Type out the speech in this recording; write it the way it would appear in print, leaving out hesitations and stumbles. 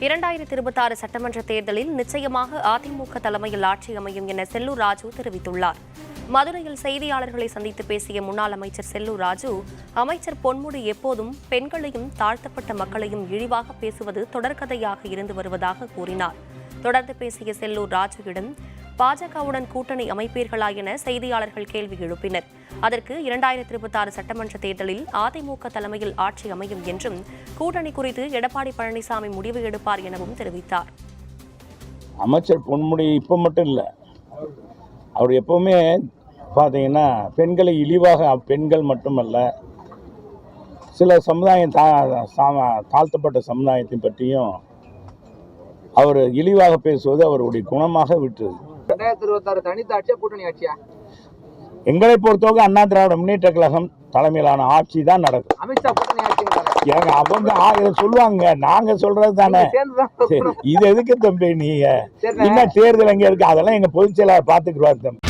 2026 சட்டமன்ற தேர்தலில் நிச்சயமாக அதிமுக தலைமையில் ஆட்சி அமையும் என செல்லூர் ராஜு தெரிவித்துள்ளார். மதுரையில் செய்தியாளர்களை சந்தித்து பேசிய முன்னாள் அமைச்சர் செல்லூர் ராஜு, அமைச்சர் பொன்முடி எப்போதும் பெண்களையும் தாழ்த்தப்பட்ட மக்களையும் இழிவாக பேசுவது தொடர்கதையாக இருந்து வருவதாக கூறினார். தொடர்ந்து பேசிய செல்லூர் ராஜுவிடம் பாஜகவுடன் கூட்டணி அமைப்பீர்களா என செய்தியாளர்கள் கேள்வி எழுப்பினர். அதற்கு 2026 சட்டமன்ற தேர்தலில் அதிமுக தலைமையில் ஆட்சி அமையும் என்றும் கூட்டணி குறித்து எடப்பாடி பழனிசாமி முடிவு எடுப்பார் எனவும் தெரிவித்தார். அமைச்சர் பொன்முடி இப்போ மட்டும் இல்லை, அவர் எப்பவுமே பார்த்தீங்கன்னா பெண்களை இழிவாக, பெண்கள் மட்டுமல்ல சில சமுதாயம் தாழ்த்தப்பட்ட சமுதாயத்தை பற்றியும் அவர் இழிவாக பேசுவது அவருடைய குணமாக விட்டது. 2026 தனித்த ஆட்சியா கூட்டணி ஆட்சியா? எங்களை பொறுத்தவரை அண்ணா திராவிட முன்னேற்ற கழகம் தலைமையிலான ஆட்சி தான் நடக்கும். அமித்ஷா கூட்டணி ஆட்சி ஏங்க அவங்க 1000 சொல்லுவாங்க, நாங்க சொல்றது தானே. இது எதுக்கு தம்பி நீங்க இன்னும் தேர்தல் எங்க இருக்கு, அதெல்லாம் எங்க பொதுச் செயலாளர் பாத்துக்குவாரு தம்பி.